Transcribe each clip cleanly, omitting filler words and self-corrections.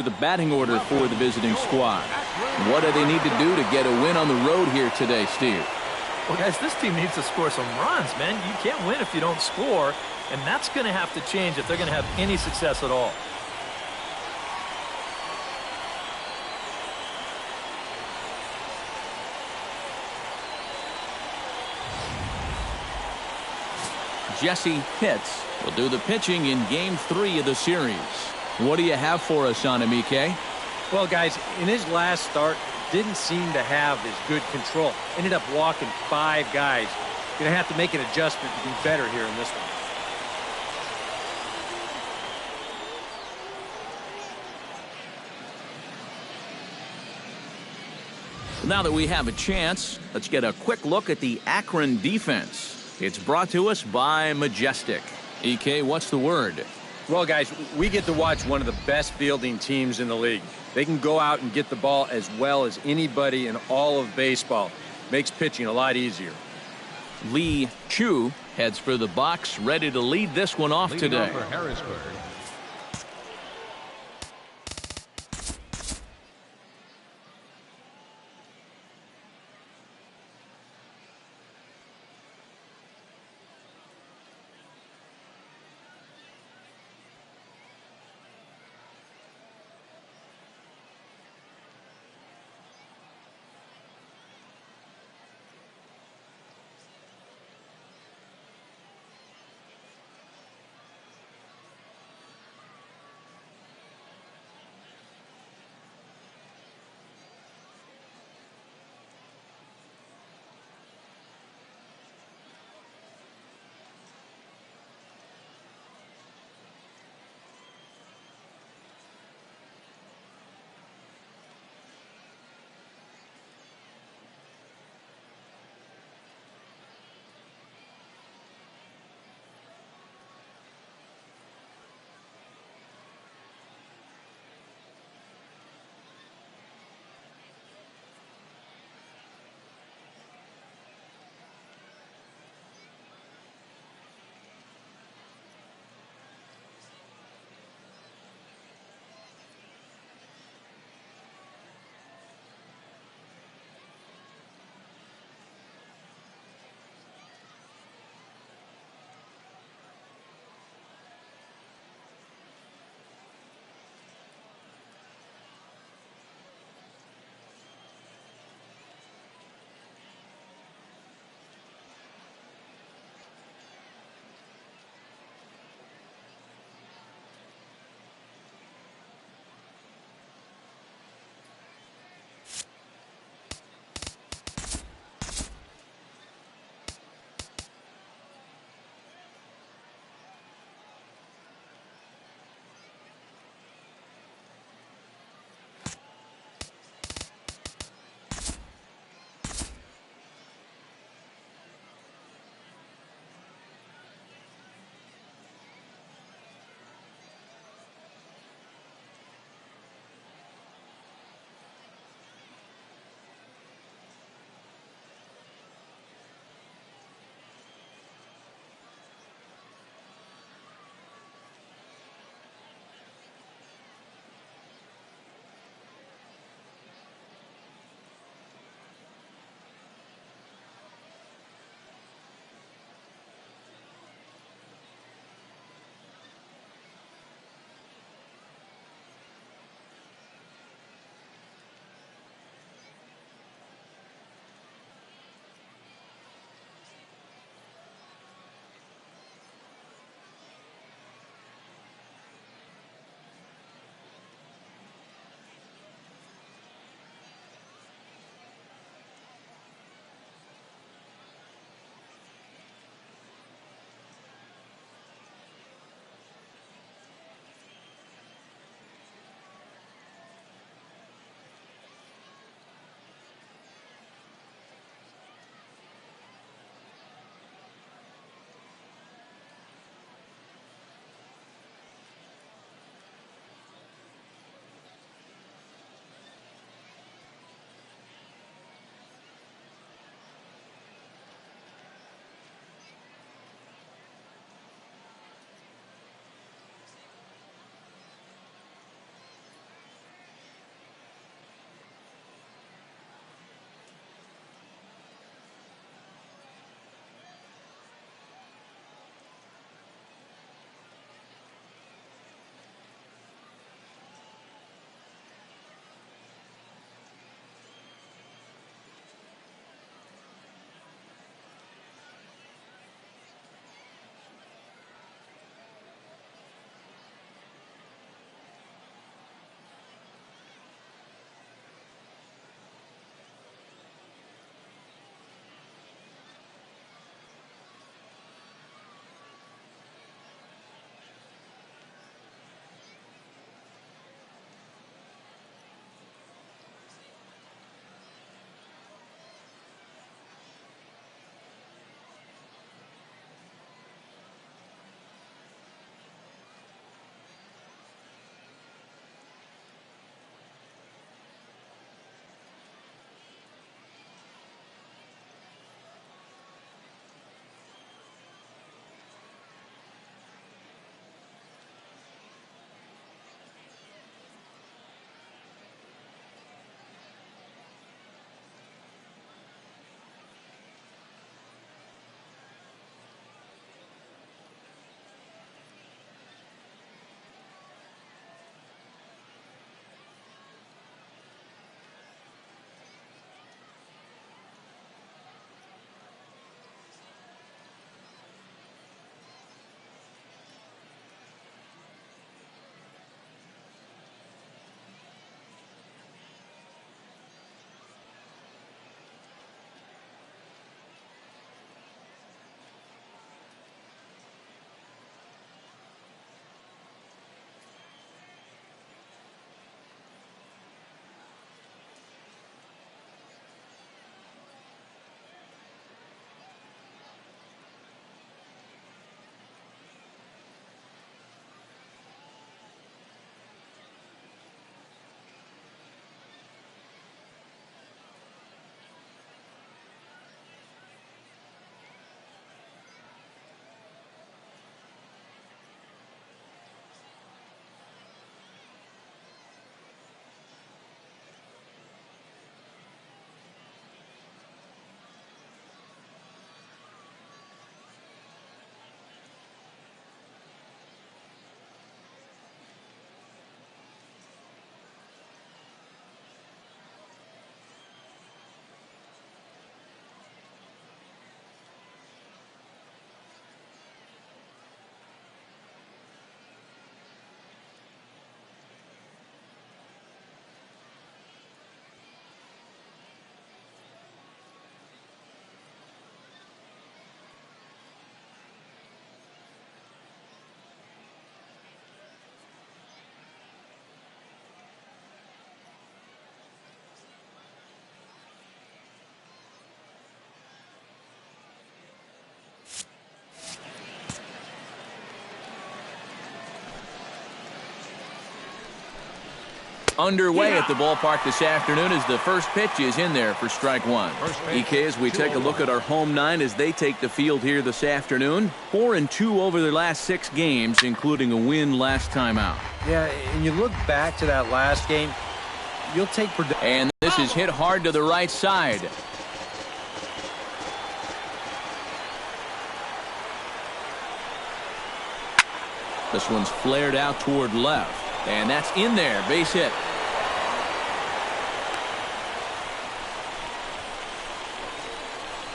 The batting order for the visiting squad. What do they need to do to get a win on the road here today, Steve? Well, guys, this team needs to score some runs, man. You can't win if you don't score, and that's going to have to change if they're going to have any success at all. Jesse Pitts will do the pitching in Game 3 of the series. What do you have for us on him, EK? Well, guys, in his last start, didn't seem to have as good control. Ended up walking 5 guys. Going to have to make an adjustment to do better here in this one. Now that we have a chance, let's get a quick look at the Akron defense. It's brought to us by Majestic. EK, what's the word? Well, guys, we get to watch one of the best fielding teams in the league. They can go out and get the ball as well as anybody in all of baseball. Makes pitching a lot easier. Lee Chu heads for the box, ready to lead this one off today. For Harrisburg. Underway at the ballpark this afternoon as the first pitch is in there for strike one. EK, as we take a look at our home nine as they take the field here this afternoon. 4-2 over their last 6 games, including a win last time out. Yeah, and you look back to that last game, you'll take... And this is hit hard to the right side. This one's flared out toward left. And that's in there. Base hit.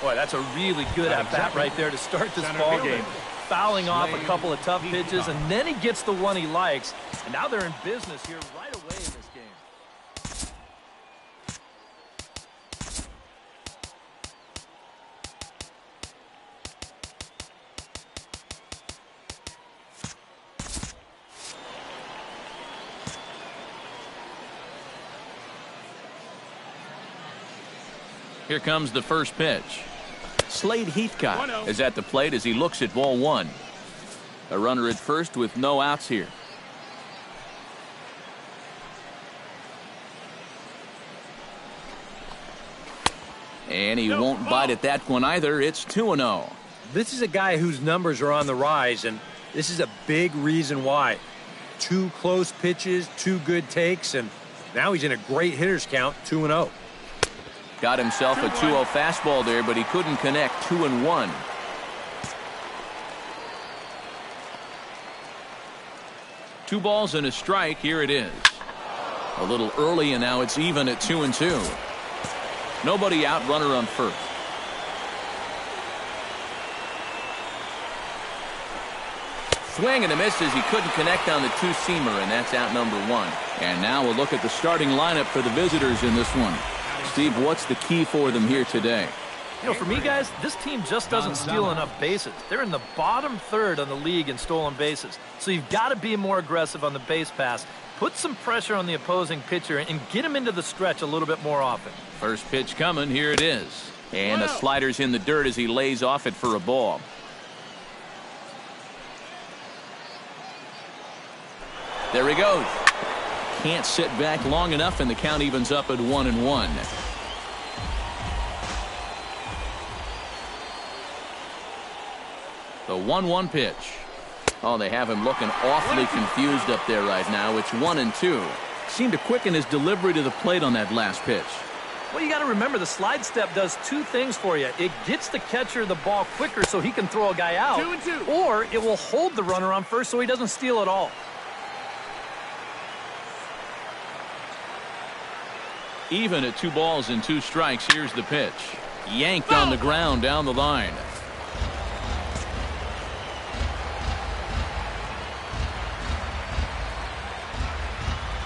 Boy, that's a really good at-bat right there to start this ball game. Fouling off a couple of tough pitches, and then he gets the one he likes. And now they're in business here right away in this game. Here comes the first pitch. Slade Heathcott is at the plate as he looks at ball one. A runner at first with no outs here. And he won't bite at that one either. It's 2-0. This is a guy whose numbers are on the rise, and this is a big reason why. 2 close pitches, 2 good takes, and now he's in a great hitter's count, 2-0. Got himself a 2-0 fastball there, but he couldn't connect. 2-1. Two balls and a strike. Here it is. A little early, and now it's even at 2-2. Nobody out, runner on first. Swing and a miss as he couldn't connect on the two-seamer, and that's out number 1. And now we'll look at the starting lineup for the visitors in this one. Steve, what's the key for them here today? You know, for me, guys, this team just doesn't steal enough bases. They're in the bottom third on the league in stolen bases. So you've got to be more aggressive on the base pass. Put some pressure on the opposing pitcher and get him into the stretch a little bit more often. First pitch coming. Here it is. And a slider's in the dirt as he lays off it for a ball. There he goes. Can't sit back long enough, and the count evens up at 1-1. The 1-1 pitch. Oh, they have him looking awfully confused up there right now. It's 1-2. Seemed to quicken his delivery to the plate on that last pitch. Well, you got to remember the slide step does 2 things for you. It gets the catcher the ball quicker so he can throw a guy out, 2-2. Or it will hold the runner on first so he doesn't steal at all. Even at 2 balls and 2 strikes. Here's the pitch. Yanked on the ground down the line.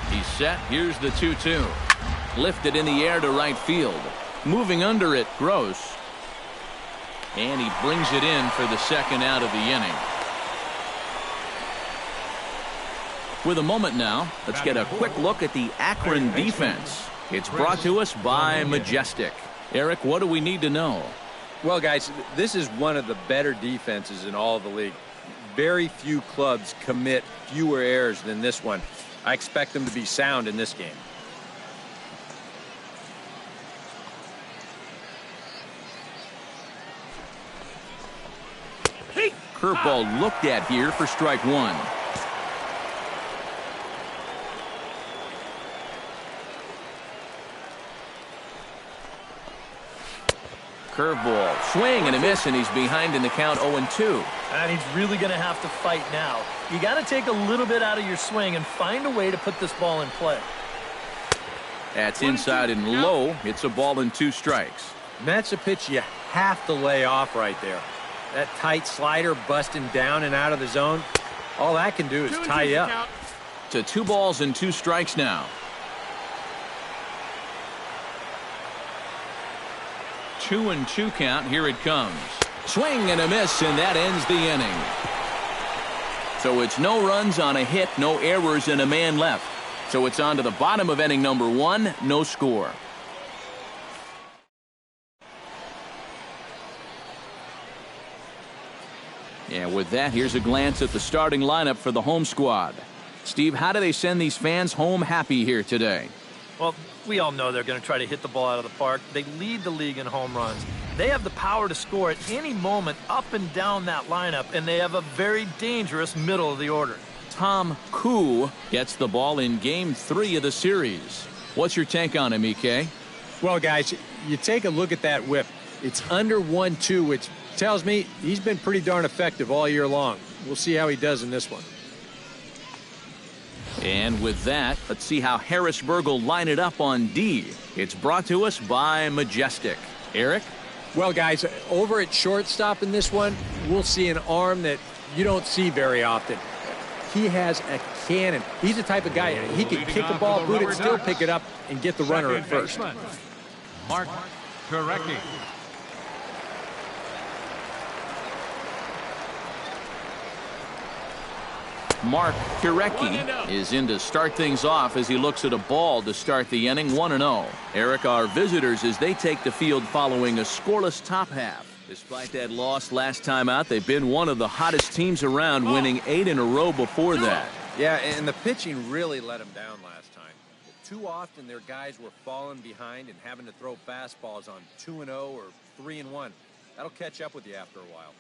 He's set. Here's the 2-2. Lifted in the air to right field. Moving under it, Gross. And he brings it in for the second out of the inning. With a moment now, let's get a quick look at the Akron defense. It's brought to us by Majestic. Eric, what do we need to know? Well, guys, this is one of the better defenses in all of the league. Very few clubs commit fewer errors than this one. I expect them to be sound in this game. Curveball looked at here for strike 1. Curveball, swing and a miss, and he's behind in the count 0-2. And he's really going to have to fight now. You got to take a little bit out of your swing and find a way to put this ball in play. That's inside and low. It's a ball and 2 strikes. And that's a pitch you have to lay off right there. That tight slider busting down and out of the zone, all that can do is tie you up. To 2 balls and 2 strikes now. 2-2 count. Here it comes. Swing and a miss, and that ends the inning. So it's no runs on a hit, no errors, and a man left. So it's on to the bottom of inning number 1, no score. Yeah, with that, here's a glance at the starting lineup for the home squad. Steve, how do they send these fans home happy here today? Well, we all know they're going to try to hit the ball out of the park. They lead the league in home runs. They have the power to score at any moment up and down that lineup, and they have a very dangerous middle of the order. Tom Koo gets the ball in Game 3 of the series. What's your take on him, EK? Well, guys, you take a look at that whip. It's under 1-2, which tells me he's been pretty darn effective all year long. We'll see how he does in this one. And with that, let's see how Harrisburg will line it up on D. It's brought to us by Majestic. Eric? Well, guys, over at shortstop in this one, we'll see an arm that you don't see very often. He has a cannon. He's the type of guy, he can kick a ball, boot it, still pick it up, and get the runner at first. Mark Korecki. Mark Korecki is in to start things off as he looks at a ball to start the inning, 1-0. Eric, our visitors, as they take the field following a scoreless top half. Despite that loss last time out, they've been one of the hottest teams around, winning 8 in a row before that. Yeah, and the pitching really let them down last time. Too often their guys were falling behind and having to throw fastballs on 2-0 or 3-1. That'll catch up with you after a while.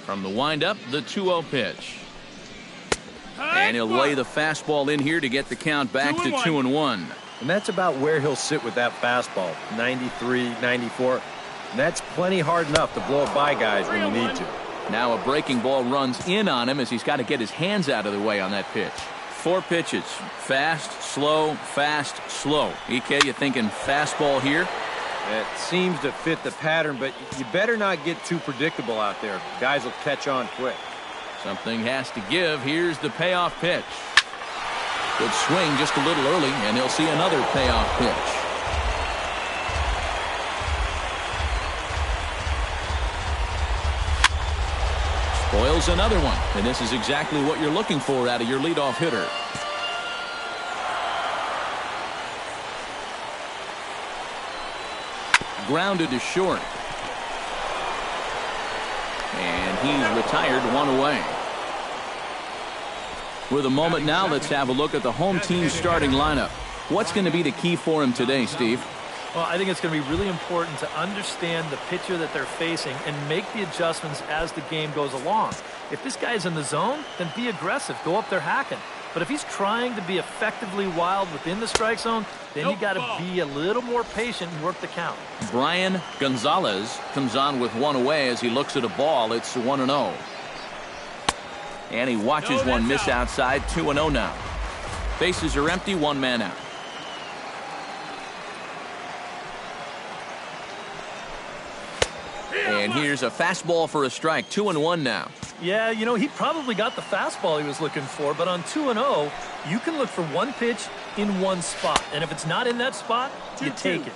From the windup, the 2-0 pitch. And he'll lay the fastball in here to get the count back to 2-1. And that's about where he'll sit with that fastball, 93, 94. And that's plenty hard enough to blow it by guys when you need to. Now a breaking ball runs in on him as he's got to get his hands out of the way on that pitch. 4 pitches. Fast, slow, fast, slow. EK, you thinking fastball here? It seems to fit the pattern, but you better not get too predictable out there. Guys will catch on quick. Something has to give. Here's the payoff pitch. Good swing just a little early, and he'll see another payoff pitch. Spoils another one, and this is exactly what you're looking for out of your leadoff hitter. Grounded to short. And he's retired, 1 away. With a moment now, let's have a look at the home team's starting lineup. What's going to be the key for him today, Steve? Well, I think it's going to be really important to understand the pitcher that they're facing and make the adjustments as the game goes along. If this guy's in the zone, then be aggressive. Go up there hacking. But if he's trying to be effectively wild within the strike zone, then you got to be a little more patient and work the count. Brian Gonzalez comes on with 1 away as he looks at a ball. It's 1-0. And he watches one miss outside. 2-0 now. Bases are empty. 1 man out. And here's a fastball for a strike. 2-1 now. Yeah, you know, he probably got the fastball he was looking for, but on 2-0, you can look for one pitch in one spot. And if it's not in that spot, you take it.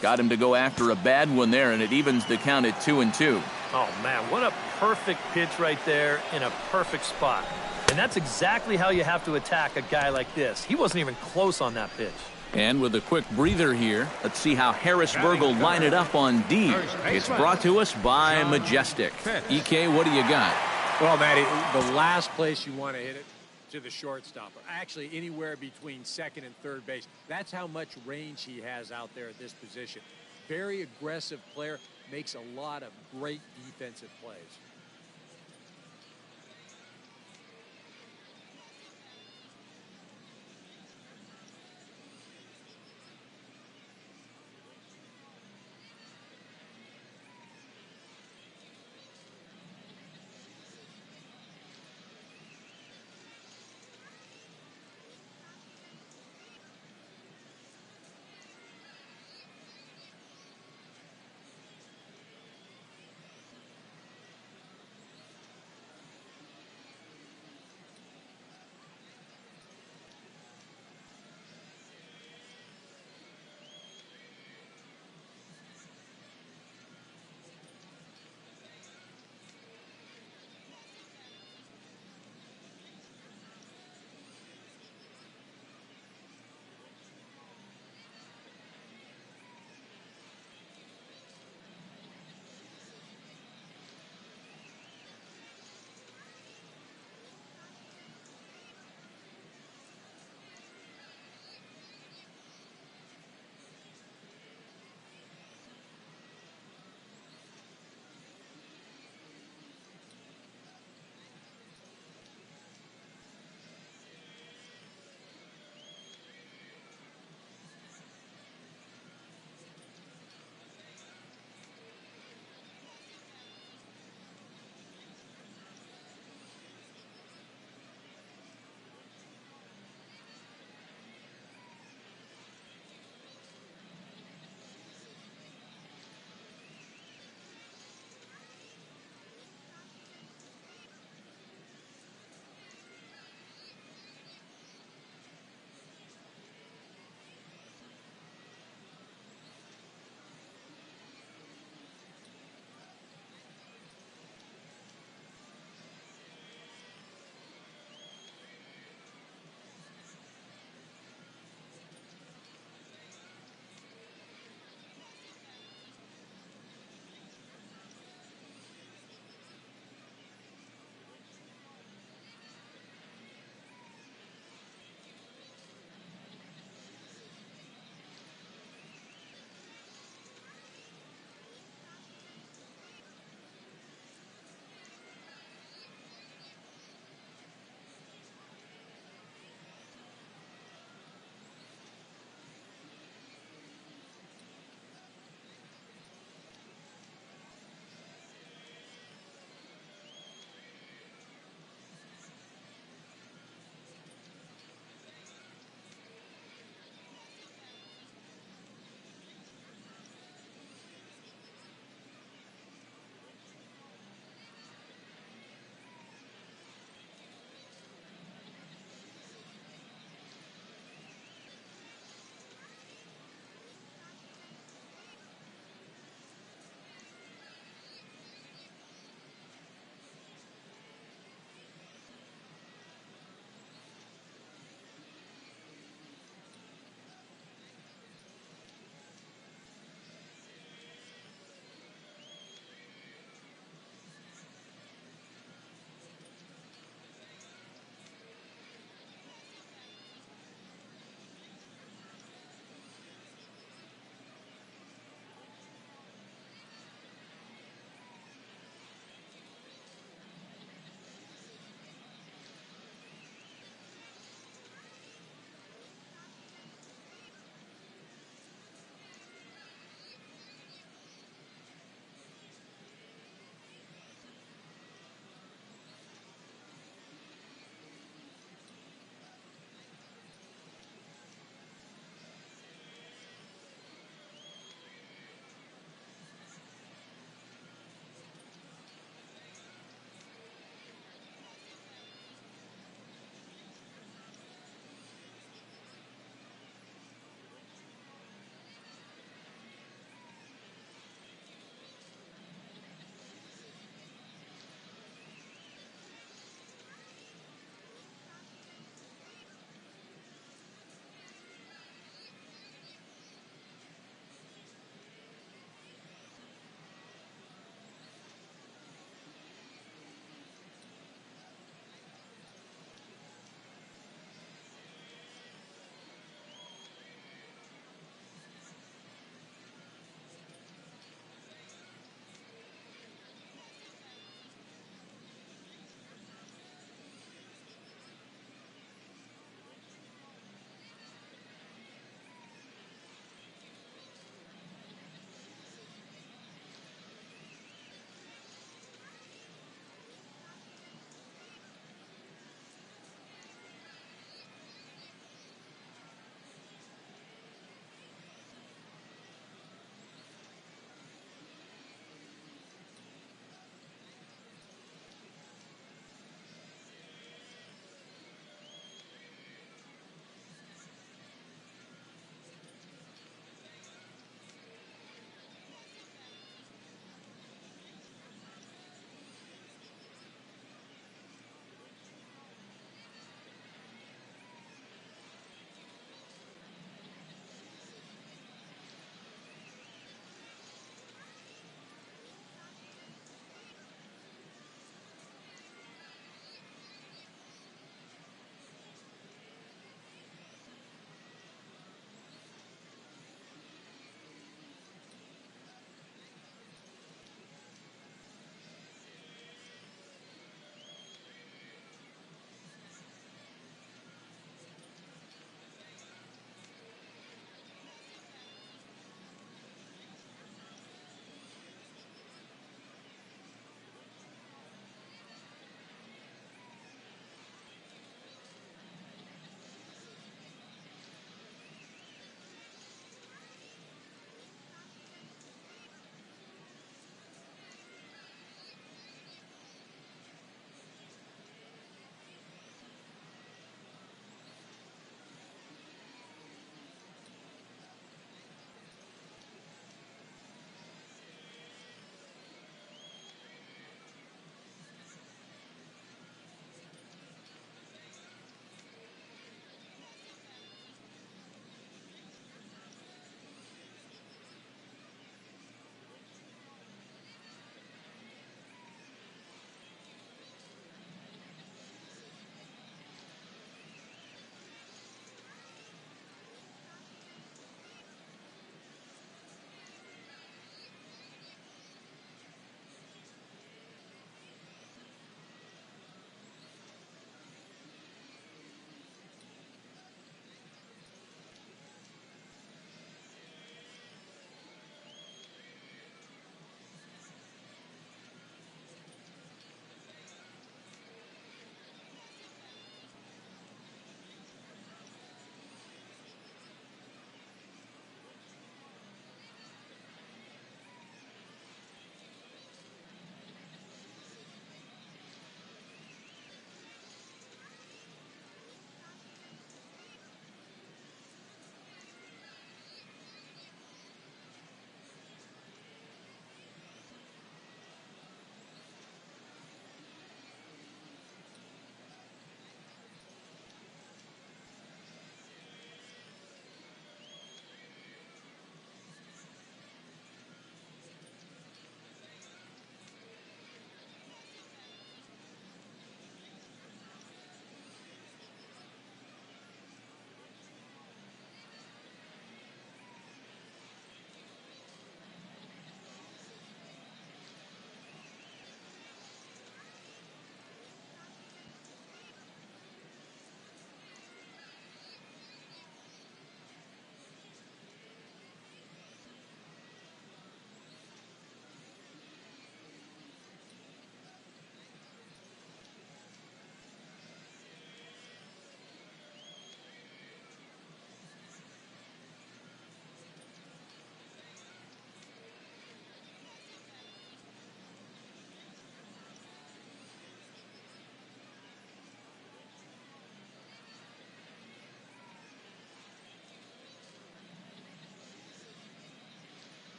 Got him to go after a bad one there, and it evens the count at 2-2. Oh, man, what a perfect pitch right there in a perfect spot. And that's exactly how you have to attack a guy like this. He wasn't even close on that pitch. And with a quick breather here, let's see how Harrisburg will line it up on D. It's brought to us by Majestic. EK, what do you got? Well, Matty, the last place you want to hit it to the shortstop. Actually, anywhere between second and third base. That's how much range he has out there at this position. Very aggressive player, makes a lot of great defensive plays.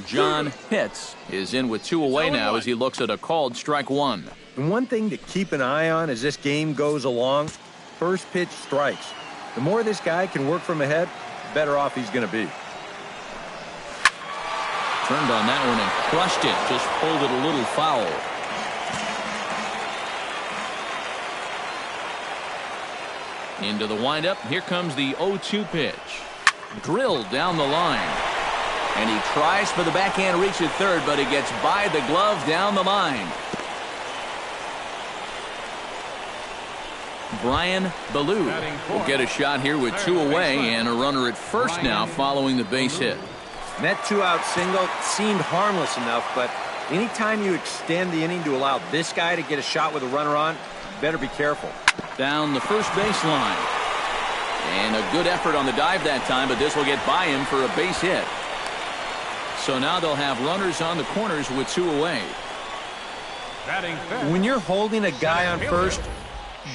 John Pitts is in with 2 away now as he looks at a called strike 1. And one thing to keep an eye on as this game goes along, first pitch strikes. The more this guy can work from ahead, the better off he's going to be. Turned on that one and crushed it. Just pulled it a little foul. Into the windup. Here comes the 0-2 pitch. Drilled down the line. And he tries for the backhand reach at third, but he gets by the glove down the line. Brian Ballou will get a shot here with 2 away and a runner at first now following the base hit. And that 2-out single seemed harmless enough, but anytime you extend the inning to allow this guy to get a shot with a runner on, you better be careful. Down the first baseline. And a good effort on the dive that time, but this will get by him for a base hit. So now they'll have runners on the corners with 2 away. When you're holding a guy on first,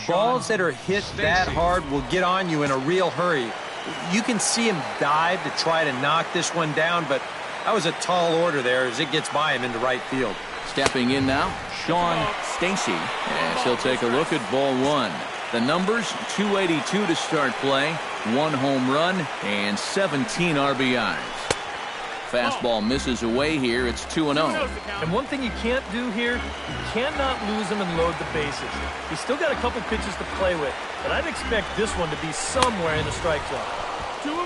balls that are hit that hard will get on you in a real hurry. You can see him dive to try to knock this one down, but that was a tall order there as it gets by him into right field. Stepping in now, Sean Stacy, as he'll take a look at ball 1. The numbers, 282 to start play, 1 home run, and 17 RBIs. Fastball misses away here. It's 2-0. And one thing you can't do here, you cannot lose him and load the bases. He's still got a couple pitches to play with, but I'd expect this one to be somewhere in the strike zone.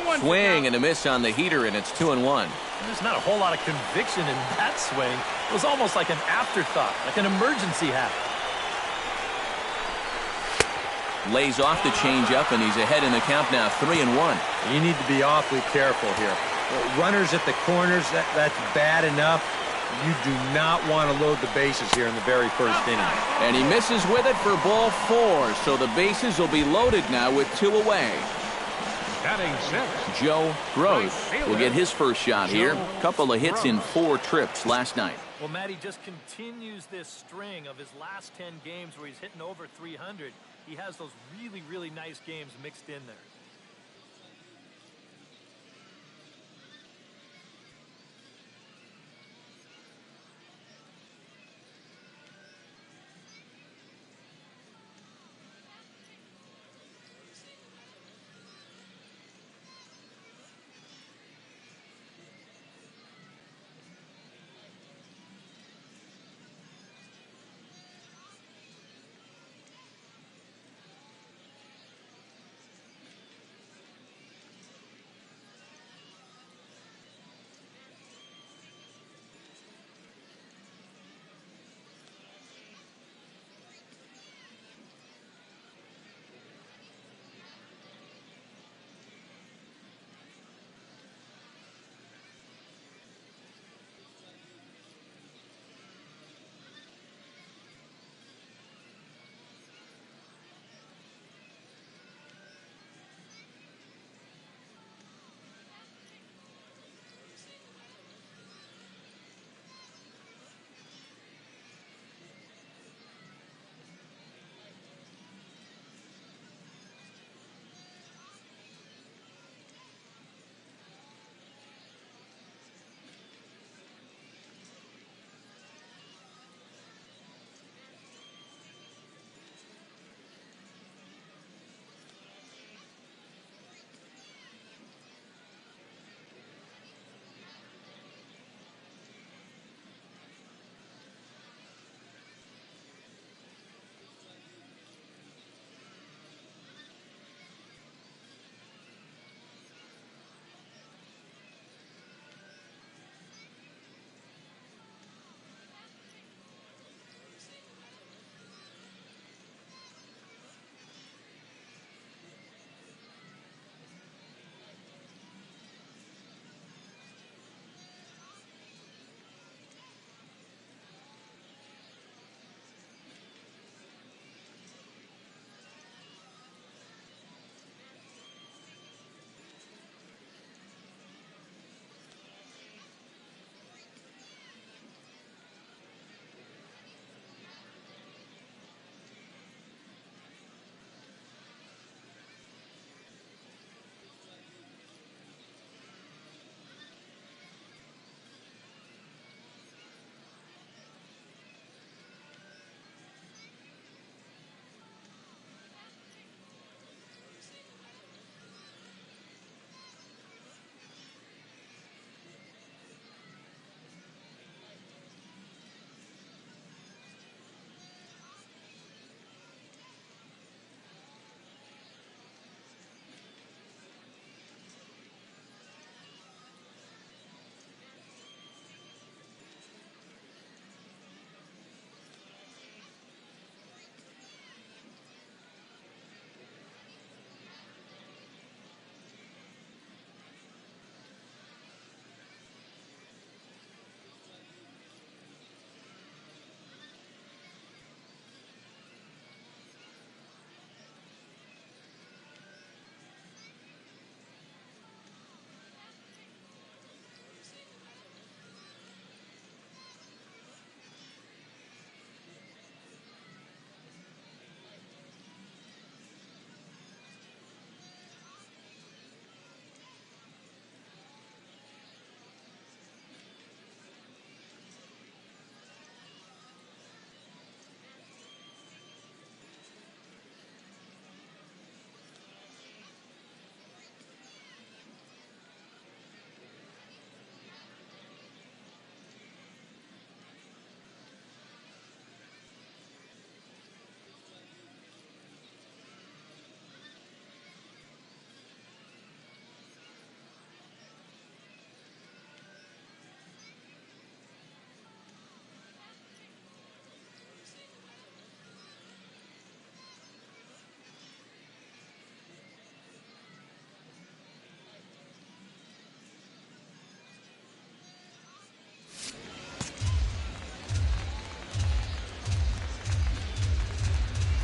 2-1. Swing and a miss on the heater, and it's 2-1. There's not a whole lot of conviction in that swing. It was almost like an afterthought, like an emergency happen. Lays off the changeup, and he's ahead in the count now, 3-1. You need to be awfully careful here. Runners at the corners, that's bad enough. You do not want to load the bases here in the very first inning. And he misses with it for ball 4, so the bases will be loaded now with 2 away. Joe Gross will get his first shot here. Couple of hits in 4 trips last night. Well, Matty just continues this string of his last 10 games where he's hitting over 300. He has those really, really nice games mixed in there.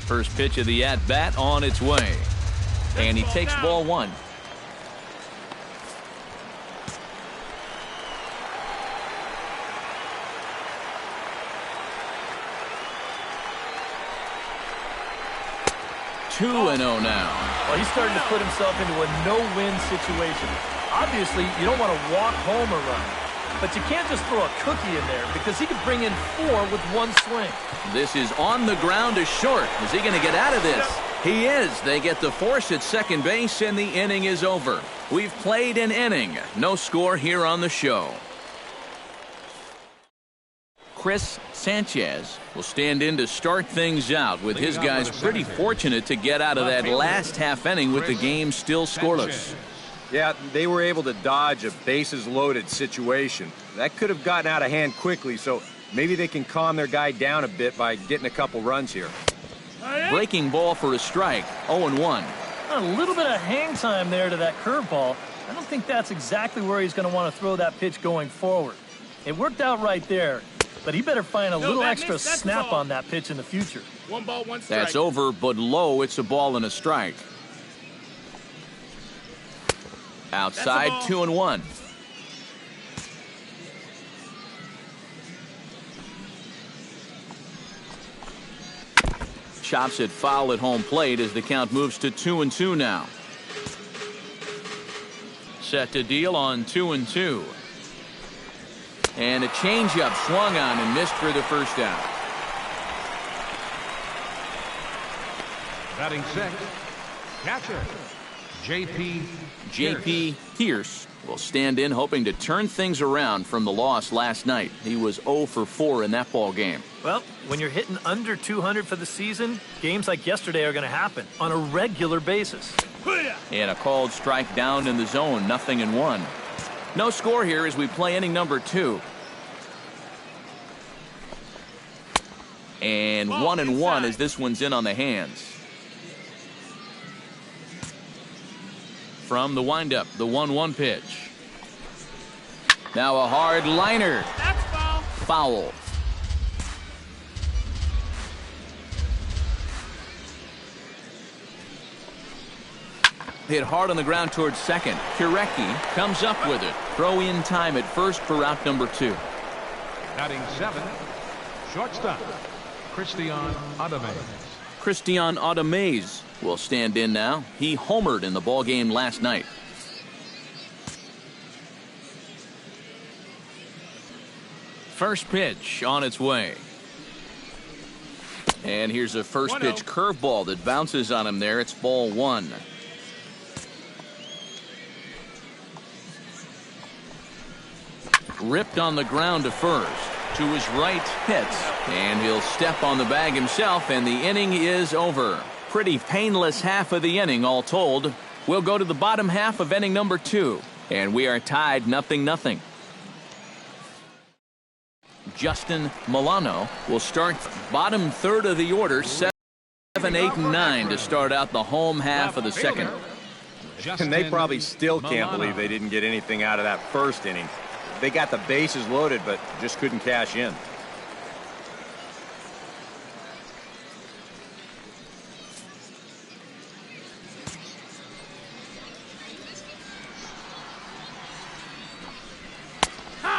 First pitch of the at-bat on its way. And he takes ball one. Two and 0 now. Well, he's starting to put himself into a no-win situation. Obviously, you don't want to walk home a run. But you can't just throw a cookie in there because he could bring in 4 with one swing. This is on the ground to short. Is he going to get out of this? He is. They get the force at second base, and the inning is over. We've played an inning. No score here on the show. Chris Sanchez will stand in to start things out, with his guys pretty fortunate to get out of that last half inning with the game still scoreless. Yeah, they were able to dodge a bases-loaded situation. That could have gotten out of hand quickly, so maybe they can calm their guy down a bit by getting a couple runs here. Breaking ball for a strike, 0-1. A little bit of hang time there to that curveball. I don't think that's exactly where he's going to want to throw that pitch going forward. It worked out right there, but he better find a little extra snap on that pitch in the future. 1 ball, 1 strike. That's over, but low. It's a ball and a strike. Outside, 2-1. Chops it foul at home plate as the count moves to 2-2 now. Set to deal on 2-2. And a changeup swung on and missed for the first out. Batting sixth, catcher, J.P. Pierce will stand in, hoping to turn things around from the loss last night. He was 0 for 4 in that ball game. Well, when you're hitting under 200 for the season, games like yesterday are going to happen on a regular basis. And a called strike down in the zone, 0-1. No score here as we play inning number 2. And 1-1 as this one's in on the hands. From the windup, the 1-1 pitch. Now a hard liner. That's foul. Foul. Hit hard on the ground towards second. Kurecki comes up with it. Throw in time at first for out number 2. Batting seventh, shortstop, Christian Ademaze will stand in now. He homered in the ball game last night. First pitch on its way. And here's a first pitch curveball that bounces on him there. It's ball 1. Ripped on the ground to first. To his right, hits. And he'll step on the bag himself, and the inning is over. Pretty painless half of the inning, all told. We'll go to the bottom half of inning number 2, and we are tied 0-0. Justin Milano will start bottom third of the order, 7, 8, and 9 to start out the home half of the second. And they probably still can't believe they didn't get anything out of that first inning. They got the bases loaded, but just couldn't cash in.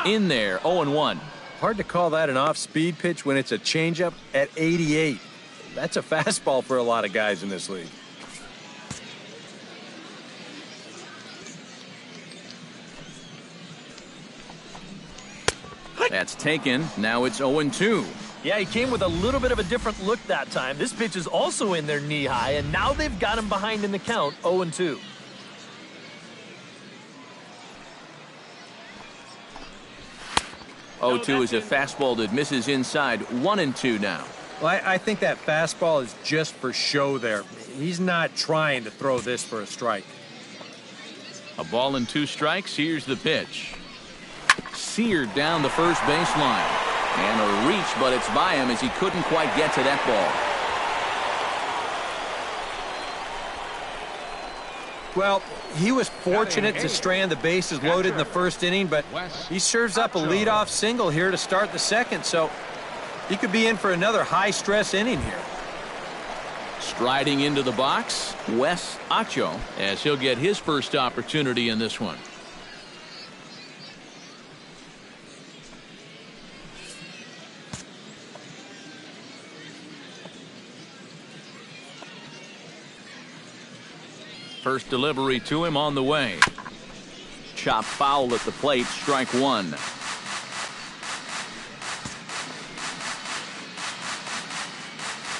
In there, 0-1. Hard to call that an off-speed pitch when it's a changeup at 88. That's a fastball for a lot of guys in this league. That's taken. Now it's 0-2. Yeah, he came with a little bit of a different look that time. This pitch is also in there knee-high, and now they've got him behind in the count, 0-2. Oh, 2 is a fastball that misses inside. 1-2 now. Well, I think that fastball is just for show there. He's not trying to throw this for a strike. A ball and 2 strikes. Here's the pitch. Seared down the first baseline. And a reach, but it's by him as he couldn't quite get to that ball. Well, he was fortunate to strand the bases loaded in the first inning, but he serves up a leadoff single here to start the second, so he could be in for another high-stress inning here. Striding into the box, Wes Acho, as he'll get his first opportunity in this one. First delivery to him on the way. Chop foul at the plate, strike one.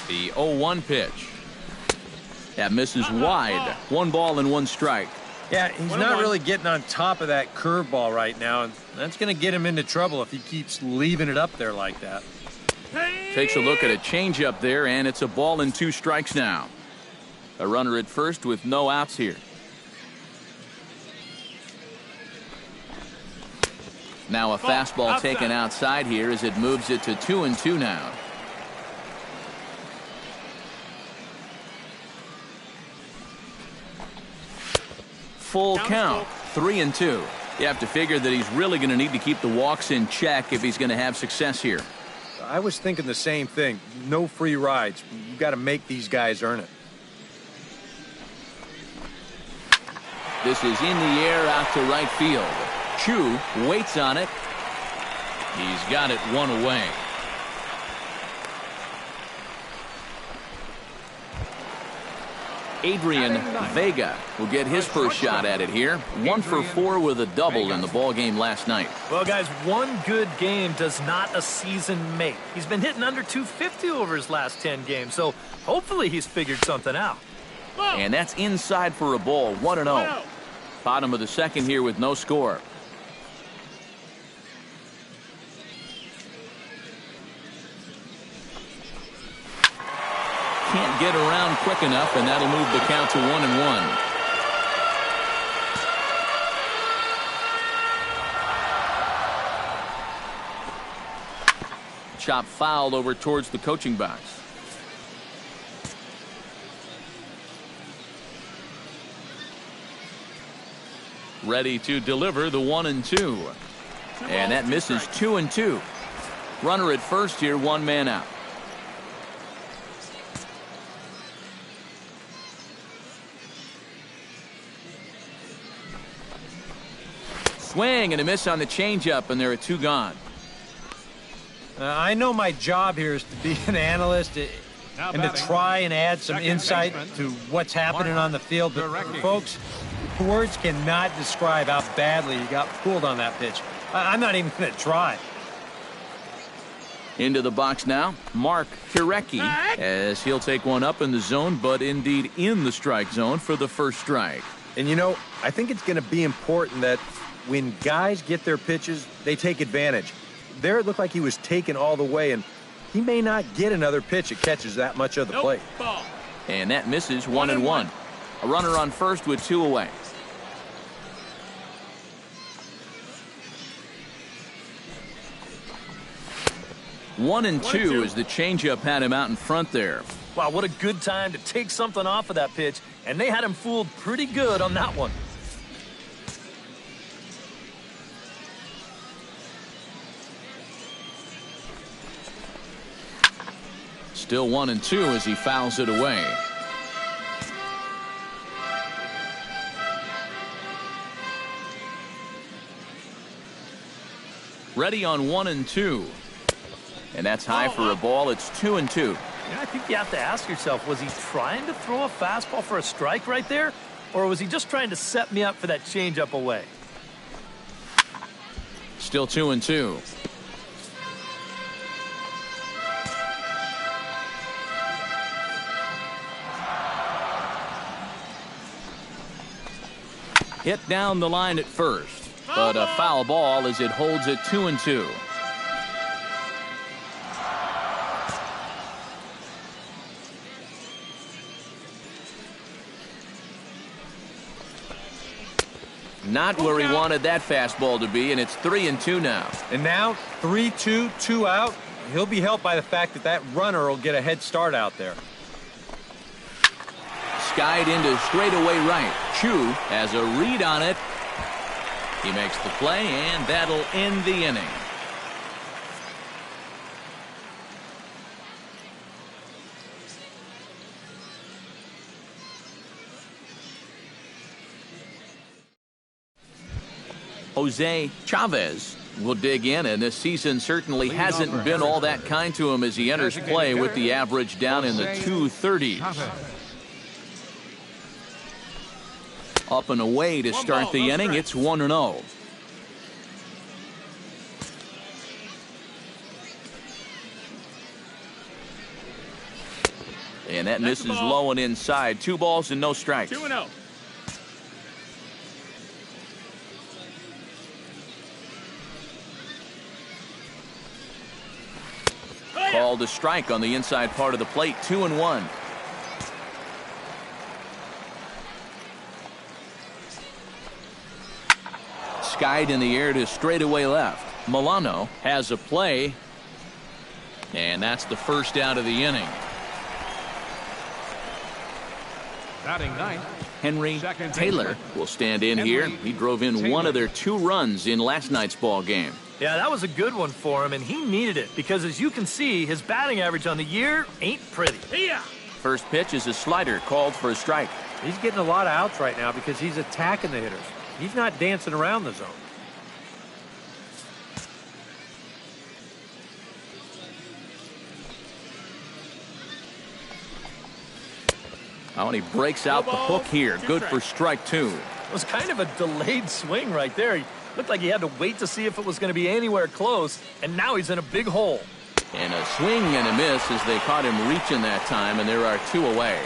The 0-1 pitch. That misses wide. 1 ball and 1 strike. Yeah, he's not really getting on top of that curveball right now, and that's going to get him into trouble if he keeps leaving it up there like that. Takes a look at a changeup there, and it's a ball and 2 strikes now. A runner at first with no outs here. Now a fastball taken outside here as it moves it to 2-2 now. Full count, 3-2. You have to figure that he's really going to need to keep the walks in check if he's going to have success here. I was thinking the same thing. No free rides. You got to make these guys earn it. This is in the air out to right field. Chu waits on it. He's got it 1 away. Adrian Vega will get his first shot at it here. 1 for 4 with a double in the ball game last night. Well, guys, one good game does not a season make. He's been hitting under 250 over his last 10 games, so hopefully he's figured something out. And that's inside for a ball, 1-0. Bottom of the second here with no score. Can't get around quick enough, and that'll move the count to 1-1. Chop fouled over towards the coaching box. Ready to deliver the 1-2. And that misses 2-2. Runner at first here, 1 man out. Swing and a miss on the changeup, and there are 2 gone. I know my job here is to be an analyst and to try and add some insight to what's happening on the field. But, folks, words cannot describe how badly he got fooled on that pitch. I'm not even going to try. Into the box now, Mark Kirecki, as he'll take one up in the zone, but indeed in the strike zone for the first strike. And, you know, I think it's going to be important that when guys get their pitches, they take advantage. There it looked like he was taken all the way, and he may not get another pitch that catches that much of the plate. And that misses 1-1. A runner on first with 2 away. One and two as the changeup had him out in front there. Wow, what a good time to take something off of that pitch, and they had him fooled pretty good on that one. Still 1-2 as he fouls it away. Ready on 1-2. And that's high for a ball. It's 2-2. Yeah, I think you have to ask yourself, was he trying to throw a fastball for a strike right there? Or was he just trying to set me up for that changeup away? Still 2-2. Hit down the line at first, but a foul ball as it holds it 2-2. Not where he wanted that fastball to be, and it's 3-2 now. And now 3-2, 2 out. He'll be helped by the fact that that runner will get a head start out there. Skied into straightaway right. Chu has a read on it. He makes the play, and that'll end the inning. Jose Chavez will dig in, and this season certainly hasn't been all that kind to him as he enters play with the average down in the 230s. Up and away to start the inning. It's 1-0. And that misses low and inside. 2 balls and no strikes. 2-0. Called a strike on the inside part of the plate. 2-1. Skied in the air to straightaway left. Milano has a play, and that's the first out of the inning. Batting ninth, Henry Taylor will stand in here. He drove in one of their 2 runs in last night's ball game. Yeah, that was a good one for him, and he needed it because, as you can see, his batting average on the year ain't pretty. Yeah. First pitch is a slider called for a strike. He's getting a lot of outs right now because he's attacking the hitters. He's not dancing around the zone. Oh, and he breaks out the hook here. Good for strike 2. It was kind of a delayed swing right there. He looked like he had to wait to see if it was going to be anywhere close, and now he's in a big hole. And a swing and a miss as they caught him reaching that time, and there are 2 away.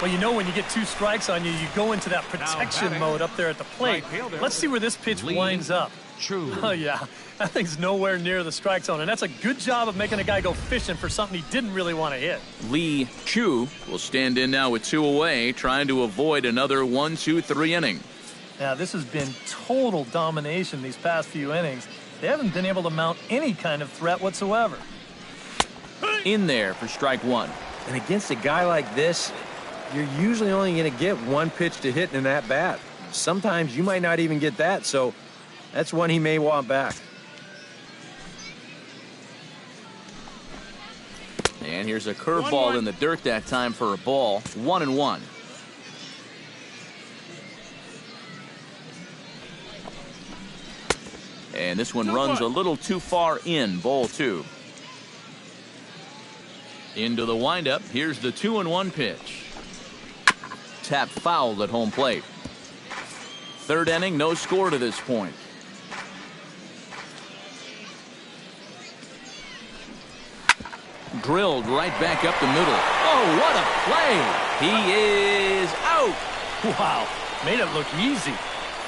Well, you know, when you get 2 strikes on you, you go into that protection mode up there at the plate. Let's see where this pitch winds up. Oh, yeah. That thing's nowhere near the strike zone, and that's a good job of making a guy go fishing for something he didn't really want to hit. Lee Chu will stand in now with 2 away, trying to avoid another 1-2-3 inning. Now, this has been total domination these past few innings. They haven't been able to mount any kind of threat whatsoever. In there for strike 1. And against a guy like this, you're usually only going to get 1 pitch to hit in that bat. Sometimes you might not even get that, so that's one he may want back. And here's a curveball in the dirt that time for a ball. 1-1. And this one runs a little too far in. Ball 2. Into the windup. Here's the 2-1 pitch. Tap fouled at home plate. 3rd inning, no score to this point. Drilled right back up the middle. Oh, what a play! He is out. Wow, made it look easy.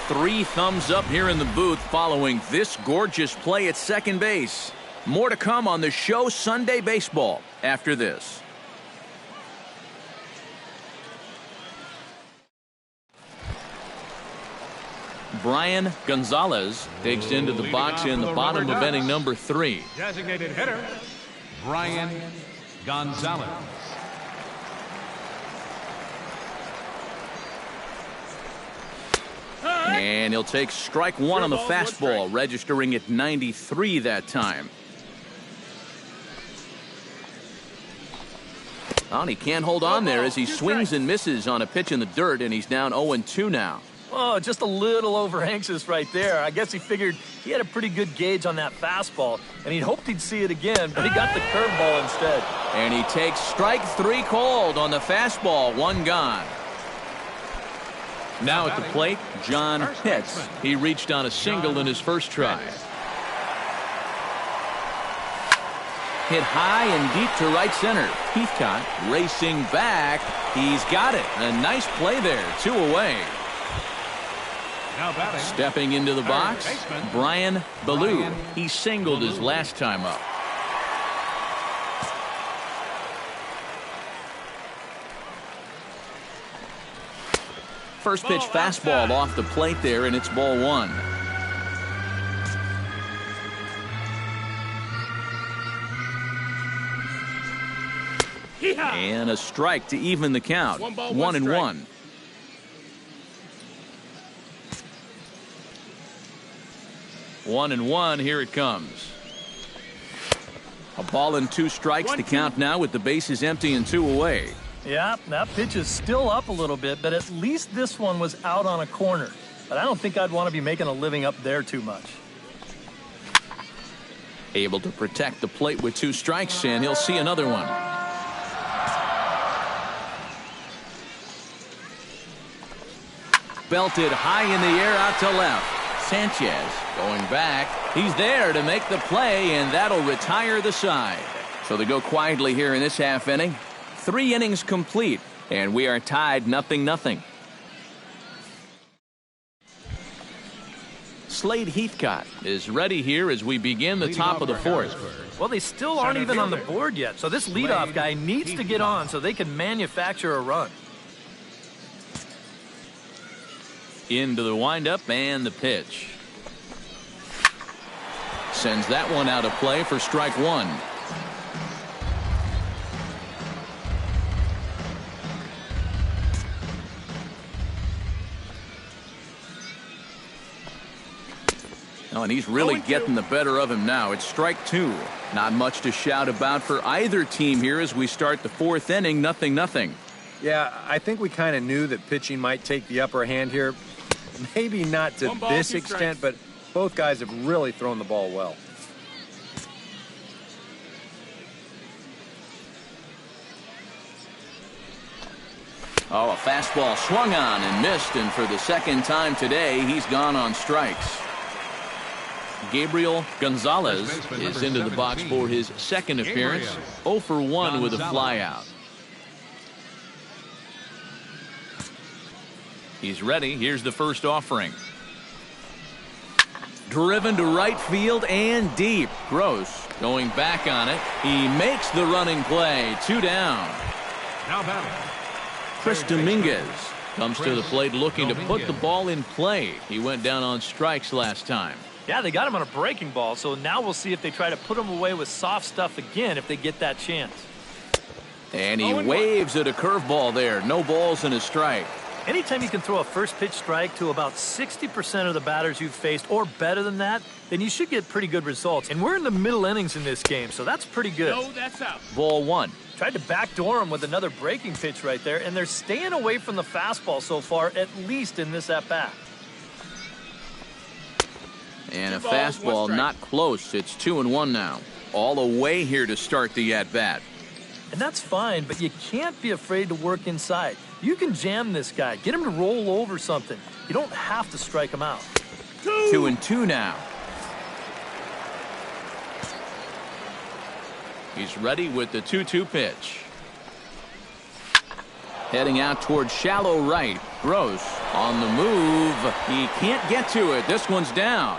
3 thumbs up here in the booth following this gorgeous play at second base. More to come on the show Sunday Baseball after this. Brian Gonzalez digs into the box in the bottom of inning number 3. designated hitter, Brian Gonzalez. And he'll take strike 1 on the fastball, registering at 93 that time. Oh, and he can't hold on there as he swings and misses on a pitch in the dirt, and he's down 0-2 now. Oh, just a little over anxious right there. I guess he figured he had a pretty good gauge on that fastball, and he hoped he'd see it again, but he got the curveball instead. And he takes strike 3 called on the fastball. 1 gone. Now at the plate, John Pitts. He reached on a single in his first try. Hit high and deep to right center. Heathcott racing back. He's got it. A nice play there. 2 away. Stepping into the box, Brian Ballou. He singled his last time up. First pitch fastball off the plate there, and it's ball 1. And a strike to even the count. 1-1. One and one, here it comes. A ball and 2 strikes to count now with the bases empty and 2 away. Yeah, that pitch is still up a little bit, but at least this one was out on a corner. but I don't think I'd want to be making a living up there too much. Able to protect the plate with 2 strikes, and he'll see another one. Belted high in the air out to left. Sanchez going back. He's there to make the play, and that'll retire the side. So they go quietly here in this half inning. 3 innings complete, and we are tied 0-0. Slade Heathcott is ready here as we begin the top of the 4th. Well, they still aren't even on the board yet, so this leadoff guy needs to get on so they can manufacture a run. Into the windup and the pitch. Sends that one out of play for strike 1. Oh, and he's really getting the better of him now. It's strike 2. Not much to shout about for either team here as we start the 4th inning. 0-0. Yeah, I think we kind of knew that pitching might take the upper hand here. Maybe not to this extent, but both guys have really thrown the ball well. Oh, a fastball swung on and missed, and for the second time today, he's gone on strikes. Gabriel Gonzalez is into the box for his second appearance. 0 for 1 with a flyout. He's ready. Here's the first offering. Driven to right field and deep. Gross going back on it. He makes the running play. 2 down. Now batting, Chris Dominguez comes to the plate looking to put the ball in play. He went down on strikes last time. Yeah, they got him on a breaking ball, so now we'll see if they try to put him away with soft stuff again if they get that chance. And he waves at a curveball there. No balls and a strike. Anytime you can throw a first pitch strike to about 60% of the batters you've faced or better than that, then you should get pretty good results. And we're in the middle innings in this game, so that's pretty good. no, that's out. Ball 1. Tried to backdoor him with another breaking pitch right there, and they're staying away from the fastball so far, at least in this at-bat. And a fastball not close. It's 2-1 now. All away here to start the at-bat. And that's fine, but you can't be afraid to work inside. You can jam this guy. Get him to roll over something. You don't have to strike him out. 2-2 now. He's ready with the 2-2 pitch. Heading out towards shallow right. Gross on the move. He can't get to it. This one's down.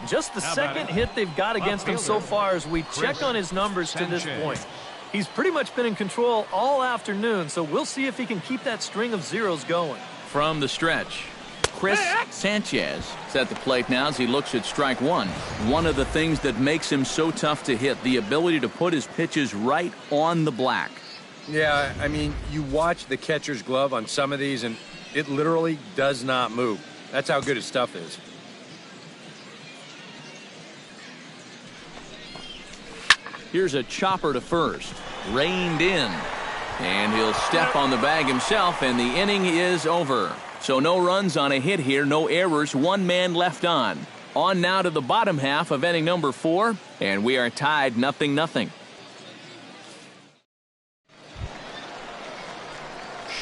Just the second hit they've got against him so far as we check on his numbers to this point. He's pretty much been in control all afternoon, so we'll see if he can keep that string of zeros going. From the stretch, Chris Sanchez is at the plate now as he looks at strike 1. One of the things that makes him so tough to hit, the ability to put his pitches right on the black. Yeah, I mean, you watch the catcher's glove on some of these, and it literally does not move. That's how good his stuff is. Here's a chopper to first. Reined in. And he'll step on the bag himself, and the inning is over. So no runs on a hit here, no errors, 1 man left on. On now to the bottom half of inning number 4, and we are tied 0-0.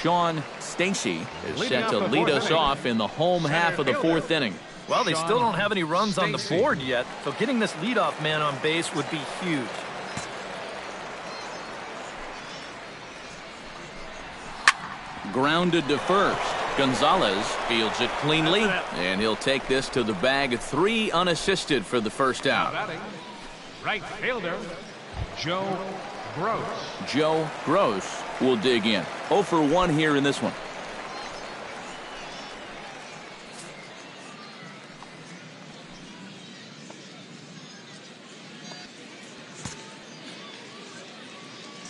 Sean Stacy is set to lead us off in the home half of the 4th inning. Well, they still don't have any runs on the board yet, so getting this leadoff man on base would be huge. Grounded to first. Gonzalez fields it cleanly, and he'll take this to the bag. 3 unassisted for the first out. Right fielder, Joe Gross. Joe Gross will dig in. 0 for 1 here in this one.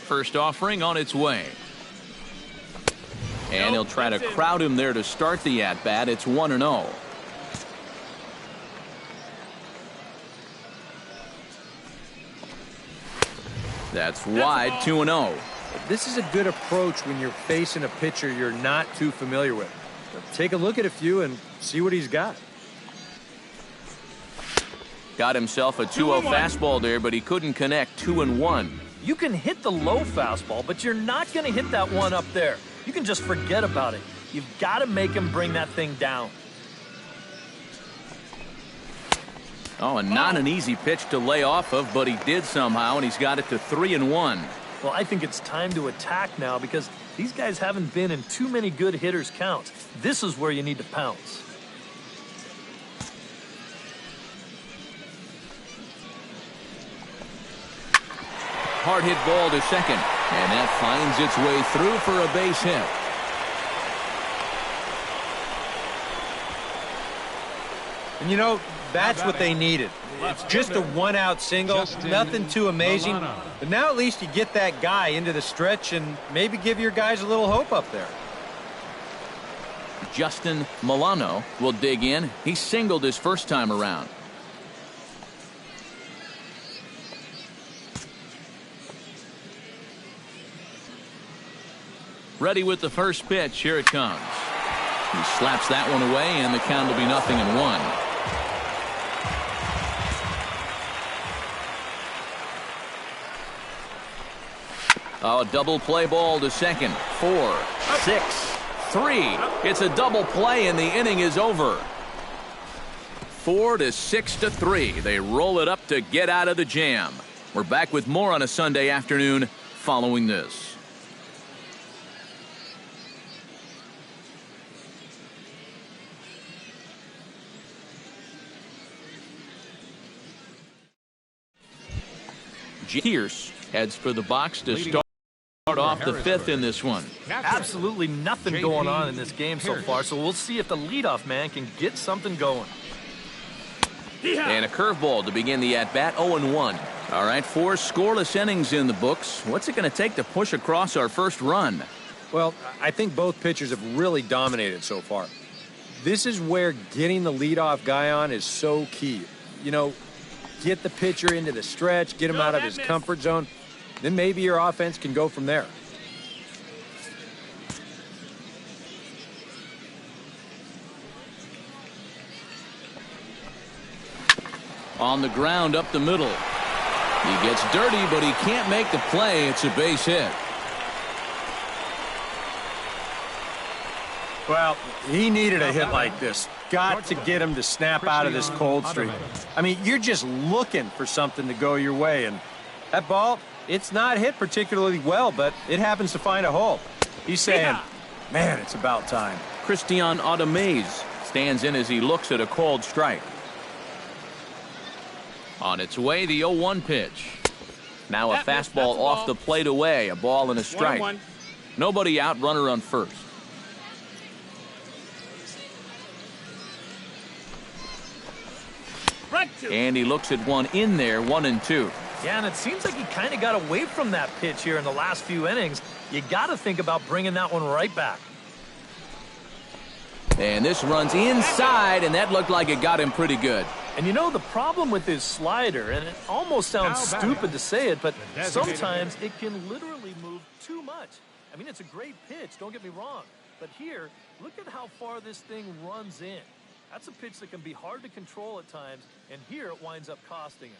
First offering on its way. And he'll try to crowd him there to start the at-bat. It's 1-0. That's wide, 2-0. This is a good approach when you're facing a pitcher you're not too familiar with. Take a look at a few and see what he's got. Got himself a 2-0 fastball there, but he couldn't connect. 2-1. You can hit the low fastball, but you're not going to hit that one up there. You can just forget about it. You've got to make him bring that thing down. Oh, and not an easy pitch to lay off of, but he did somehow, and he's got it to 3-1. Well, I think it's time to attack now because these guys haven't been in too many good hitters' counts. This is where you need to pounce. Hard hit ball to second, and that finds its way through for a base hit. And you know, that's what they needed. It's just a one-out single, nothing too amazing. But now at least you get that guy into the stretch and maybe give your guys a little hope up there. Justin Milano will dig in. He singled his first time around. Ready with the first pitch. Here it comes. He slaps that one away, and the count will be 0-1. Oh, double play ball to second. 4, 6, 3. It's a double play, and the inning is over. 4 to 6 to 3. They roll it up to get out of the jam. We're back with more on a Sunday afternoon following this. Pierce heads for the box to start off the fifth in this one. Absolutely nothing going on in this game so far, so we'll see if the leadoff man can get something going. And a curveball to begin the at-bat. 0-1. All right, 4 scoreless innings in the books. What's it going to take to push across our first run? Well, I think both pitchers have really dominated so far. This is where getting the leadoff guy on is so key. You know, get the pitcher into the stretch, get him out of his comfort zone, then maybe your offense can go from there. On the ground up the middle. He gets dirty, but he can't make the play. It's a base hit. Well, he needed a hit like this. Got to get him to snap out of this cold streak. I mean, you're just looking for something to go your way, and that ball, it's not hit particularly well, but it happens to find a hole. He's saying, man, it's about time. Christian Automez stands in as he looks at a called strike. On its way, the 0-1 pitch. Now a fastball off the plate away, a ball and a strike. Nobody out, runner on first. And he looks at one in there, 1-2. Yeah, and it seems like he kind of got away from that pitch here in the last few innings. You got to think about bringing that one right back. And this runs inside, and that looked like it got him pretty good. And you know, the problem with his slider, and it almost sounds stupid to say it, but sometimes it can literally move too much. I mean, it's a great pitch, don't get me wrong. But here, look at how far this thing runs in. That's a pitch that can be hard to control at times, and here it winds up costing him.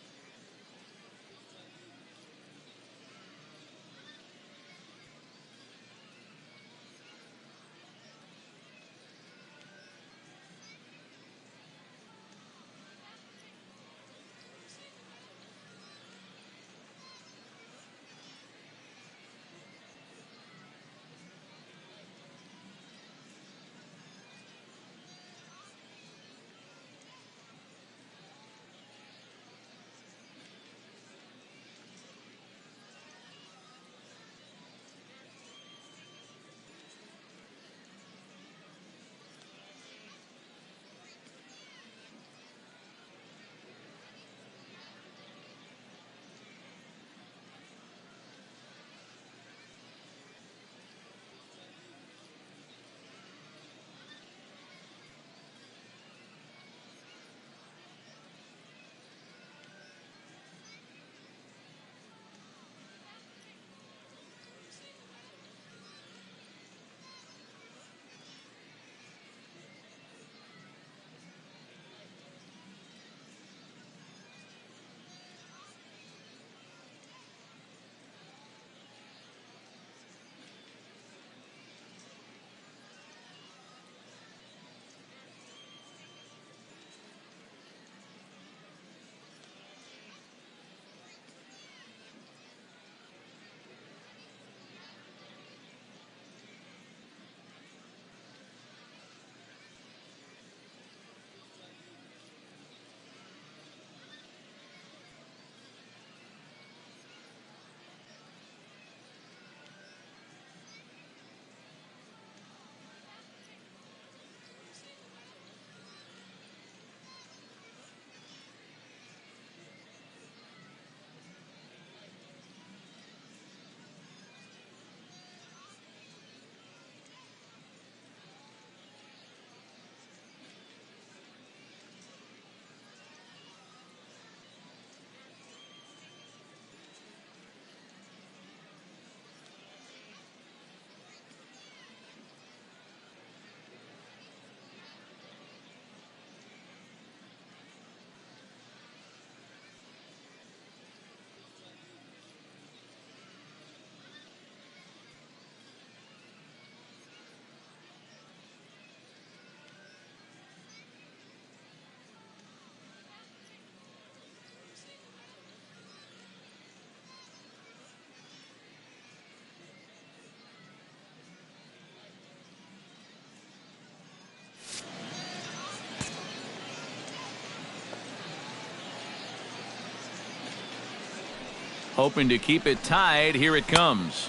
Hoping to keep it tied. Here it comes.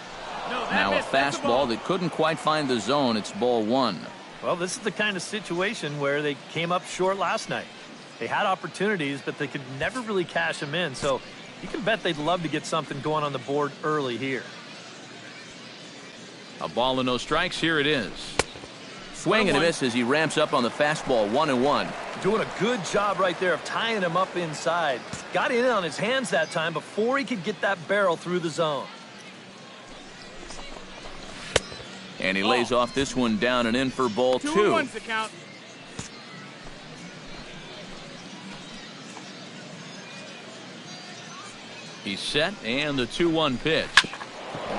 Now a fastball that couldn't quite find the zone. It's ball one. Well, this is the kind of situation where they came up short last night. They had opportunities, but they could never really cash them in. So you can bet they'd love to get something going on the board early here. A ball and no strikes. Here it is. Swing and a miss as he ramps up on the fastball. 1-1. Doing a good job right there of tying him up inside. Got in on his hands that time before he could get that barrel through the zone. And he lays off this one down and in for ball 2. 2-1's the count. He's set, and the 2-1 pitch.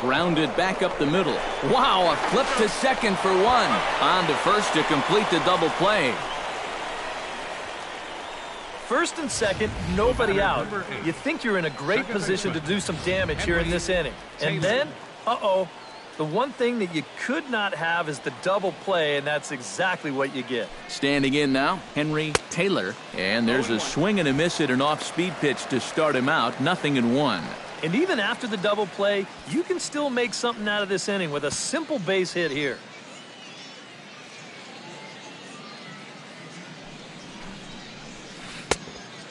Grounded back up the middle. Wow, a flip to second for one. On to first to complete the double play. First and second, nobody out. You think you're in a great position to do some damage here in this inning. And then, the one thing that you could not have is the double play, and that's exactly what you get. Standing in now, Henry Taylor. And there's a swing and a miss at an off-speed pitch to start him out. 0-1. And even after the double play, you can still make something out of this inning with a simple base hit here.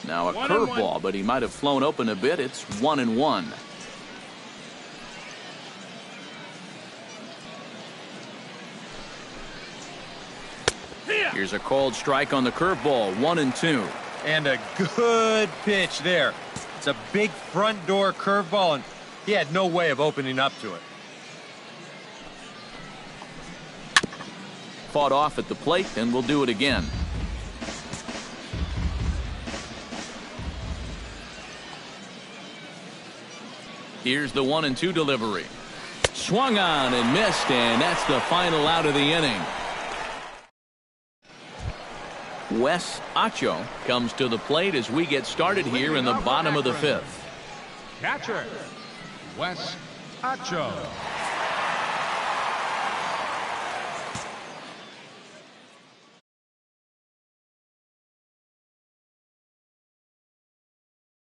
Now a curveball, but he might have flown open a bit. It's 1-1. Here's a called strike on the curveball. 1-2. And a good pitch there. It's a big front door curveball, and he had no way of opening up to it. Fought off at the plate, and we'll do it again. Here's the 1-2 delivery. Swung on and missed, and that's the final out of the inning. Wes Acho comes to the plate as we get started here in the bottom of the 5th. Catcher, Wes Acho.